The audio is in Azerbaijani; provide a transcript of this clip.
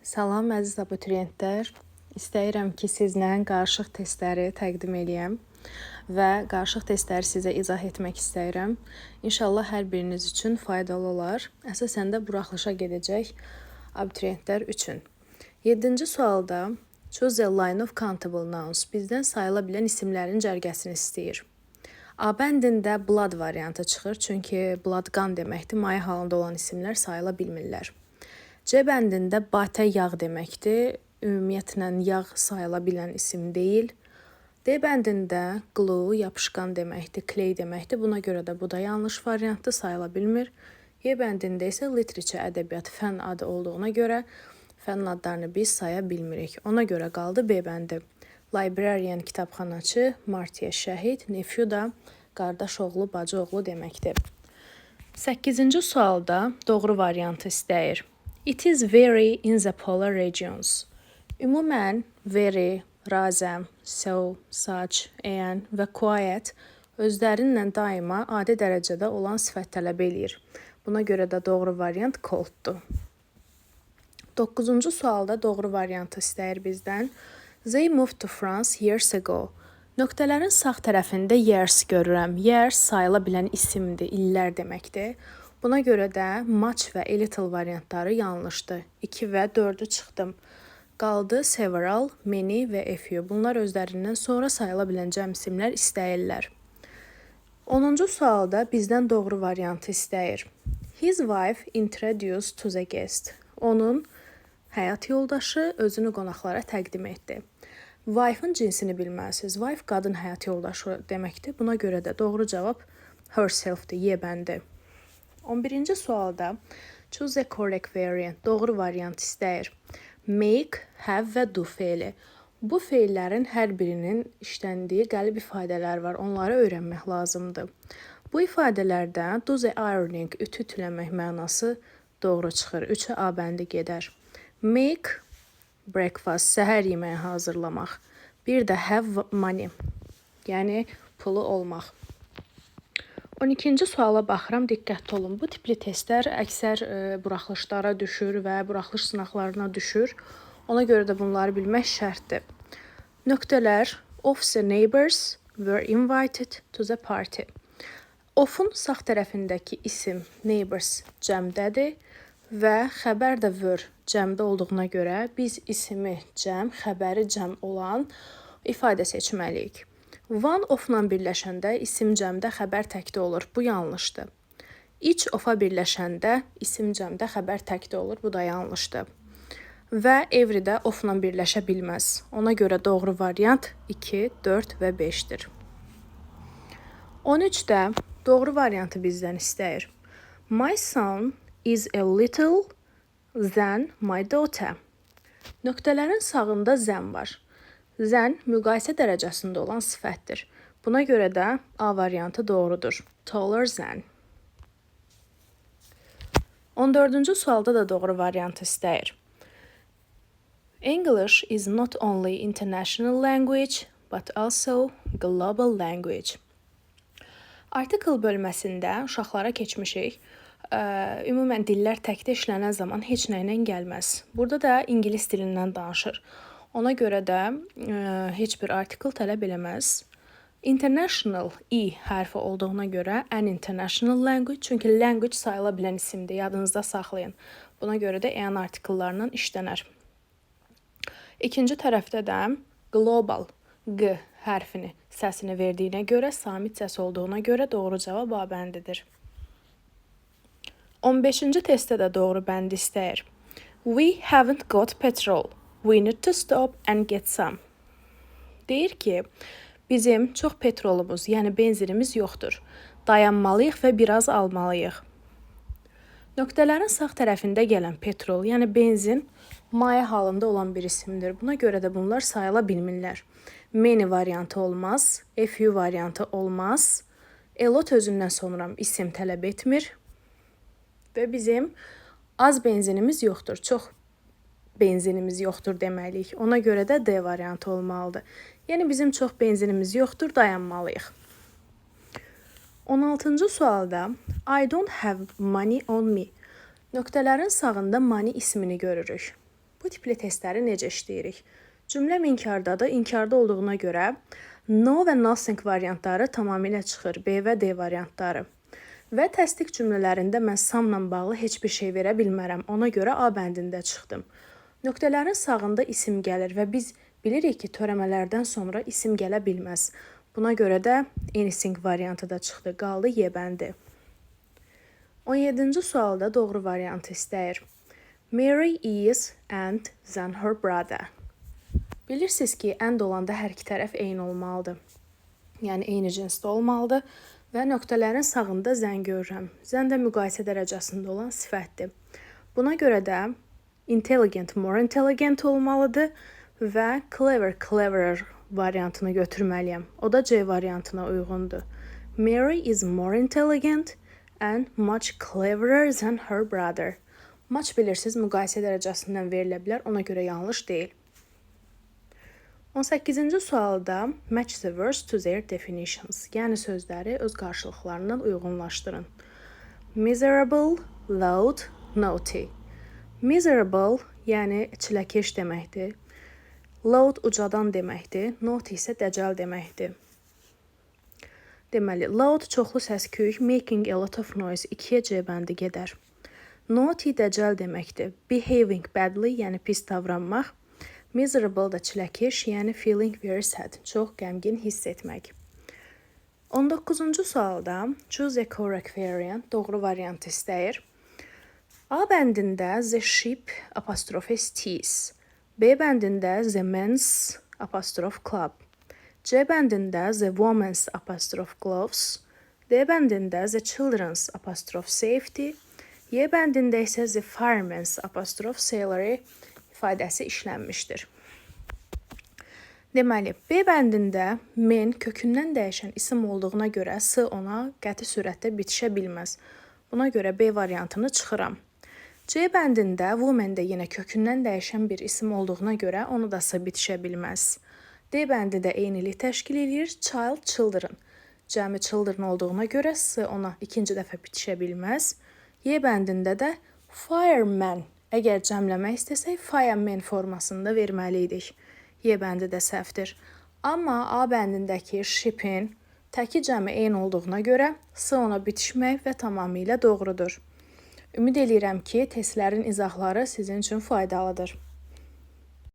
Salam əziz abituriyentlər. İstəyirəm ki, sizlə qarışıq testləri təqdim eləyəm və qarışıq testləri sizə izah etmək istəyirəm. İnşallah hər biriniz üçün faydalı olar. Əsasən də buraxılışa gedəcək abituriyentlər üçün. 7-ci sualda choose a line of countable nouns bizdən sayıla bilən isimlərin cərgəsini istəyir. A bəndində blood variantı çıxır, çünki blood qan deməkdir. Maye halında olan isimlər sayıla bilmirlər. C bəndində batə yağ deməkdir. Ümumiyyətlə yağ sayıla bilən isim deyil. D bəndində glue yapışqan deməkdir, clay deməkdir. Buna görə də bu da yanlış variantdır, sayıla bilmir. E bəndində isə literature ədəbiyyat fən adı olduğuna görə fənin adlarını biz saya bilmirik. Ona görə qaldı B bəndi. Librarian kitabxanaçı, Martiya şəhid, nephew da qardaş oğlu, bacı oğlu deməkdir. 8-ci sualda doğru variantı istəyir. It is very in the polar regions. Ümumən very, razəm, so, such, and və quiet özlərinlə daima adi dərəcədə olan sifət tələb eləyir. Buna görə də doğru variant colddur. 9-cu sualda doğru variantı istəyir bizdən. They moved to France years ago. Nöqtələrin sağ tərəfində years görürəm. Years sayıla bilən isimdir, illər deməkdir. Buna görə də much və a little variantları yanlışdır. 2 və 4-ü çıxdım. Qaldı several, many və a few. Bunlar özlərindən sonra sayıla bilən cəm isimlər istəyirlər. 10-cu sualda bizdən doğru variantı istəyir. His wife introduced to the guest. Onun həyat yoldaşı özünü qonaqlara təqdim etdi. Wife-ın cinsini bilməlisiniz. Wife qadın həyat yoldaşı deməkdir. Buna görə də doğru cavab herself-dir, Y bəndi. 11-ci sualda choose a correct variant, doğru variant istəyir. Make, have və do feili. Bu feillərin hər birinin işləndiyi qəlib ifadələr var. Onları öyrənmək lazımdır. Bu ifadələrdə do the ironing, ütü ütüləmək mənası doğru çıxır. 3-ə A bəndi gedər. Make breakfast, səhər yeməyi hazırlamaq. Bir də have money, yəni pulu olmaq. 12-ci suala baxıram, diqqətli olun. Bu tipli testlər əksər buraxılışlara düşür və buraxılış sınaqlarına düşür. Ona görə də bunları bilmək şərtdir. Nöqtələr of the neighbors were invited to the party. Of'un sağ tərəfindəki isim neighbors cəmdədir və xəbər də were cəmdə olduğuna görə biz ismi cəm, xəbəri cəm olan ifadə seçməliyik. One of-la birləşəndə isim cəmdə, xəbər təkdə olur. Bu yanlışdır. Each of-a birləşəndə isim cəmdə, xəbər təkdə olur. Bu da yanlışdır. Və every də of-la birləşə bilməz. Ona görə doğru variant 2, 4 və 5-dir. 13-də doğru variantı bizdən istəyir. My son is a little than my daughter. Nöqtələrin sağında zən var. Zən müqayisə dərəcəsində olan sifətdir. Buna görə də A variantı doğrudur. Taller than. 14-cü sualda da doğru variantı istəyir. English is not only international language, but also global language. Article bölməsində uşaqlara keçmişik. Ümumən dillər təkdə işlənən zaman heç nə ilə gəlməz. Burada da ingilis dilindən danışır. Ona görə də heç bir article tələb eləməz. International I hərfi olduğuna görə an international language, çünki language sayıla bilən isimdir, yadınızda saxlayın. Buna görə də an artikellarla işlənər. İkinci tərəfdə də global G hərfini, səsini verdiyinə görə, samit səs olduğuna görə doğru cavab A bəndidir. 15-ci testdə də doğru bəndi istəyir. We haven't got petrol. We need to stop and get some. Deyir ki, bizim çox petrolumuz, yəni benzinimiz yoxdur. Dayanmalıyıq və biraz almalıyıq. Nöqtələrin sağ tərəfində gələn petrol, yəni benzin, maye halında olan bir isimdir. Buna görə də bunlar sayıla bilmirlər. Many variantı olmaz, a few variantı olmaz. A lot özündən sonra isim tələb etmir. Və bizim az benzinimiz yoxdur, çox benzinimiz yoxdur deməliyik. Ona görə də D variantı olmalıdır. Yəni bizim çox benzinimiz yoxdur, dayanmalıyıq. 16-cı sualda I don't have money on me. Nöqtələrin sağında money ismini görürük. Bu tipli testləri necə işləyirik? Cümləm inkardadır. İnkarda olduğuna görə no və nothing variantları tamamilə çıxır. B və D variantları. Və təsdiq cümlələrində mən samla bağlı heç bir şey verə bilmərəm. Ona görə A bəndində çıxdım. Nöqtələrin sağında isim gəlir və biz bilirik ki, törəmələrdən sonra isim gələ bilməz. Buna görə də anything variantı da çıxdı. Qaldı Y bəndi. 17-ci sualda doğru variantı istəyir. Mary is and then her brother. Bilirsiniz ki, and olanda hər iki tərəf eyni olmalıdır. Yəni eyni cinsdə olmalıdır və nöqtələrin sağında zən görürəm. Zən də müqayisə dərəcəsində olan sifətdir. Buna görə də intelligent more intelligent olmalıdır və clever cleverer variantını götürməliyəm. O da C variantına uyğundur. Mary is more intelligent and much cleverer than her brother. Much bilirsiniz, müqayisə dərəcəsindən verilə bilər, ona görə yanlış deyil. 18-ci sualda match the words to their definitions. Yəni sözləri öz qarşılıqlarından uyğunlaşdırın. Miserable, loud, naughty. Miserable, yəni çiləkeş deməkdir. Loud ucadan deməkdir. Naughty isə dəcəl deməkdir. Deməli, loud çoxlu səs-küy, making a lot of noise 2-yə C bəndi gedər. Naughty dəcəl deməkdir. Behaving badly, yəni pis davranmaq. Miserable da çiləkeş, yəni feeling very sad, çox qəmgin hiss etmək. 19-cu sualda choose a correct variant, doğru variant istəyir. A bəndində the sheep apostrophe tees. B bəndində the men's apostrophe club. C bəndində the woman's apostrophe gloves. D bəndində the children's apostrophe safety. Y bəndində isə the fireman's apostrophe salary ifadəsi işlənmişdir. Deməli, B bəndində men kökündən dəyişən isim olduğuna görə S ona qəti sürətdə bitişə bilməz. Buna görə B variantını çıxıram. C bəndində woman də yenə kökündən dəyişən bir isim olduğuna görə onu da S bitişə bilməz. D bəndi də eynilik təşkil edir. Child, children. Cəmi children olduğuna görə S ona ikinci dəfə bitişə bilməz. Y bəndində də fireman. Əgər cəmləmək istəsək, fireman formasında verməliydik. Y bəndi də səhvdir. Amma A bəndindəki sheep'in təki cəmi eyni olduğuna görə S ona bitişmək və tamamilə doğrudur. Ümid edirəm ki, testlərin izahları sizin üçün faydalıdır.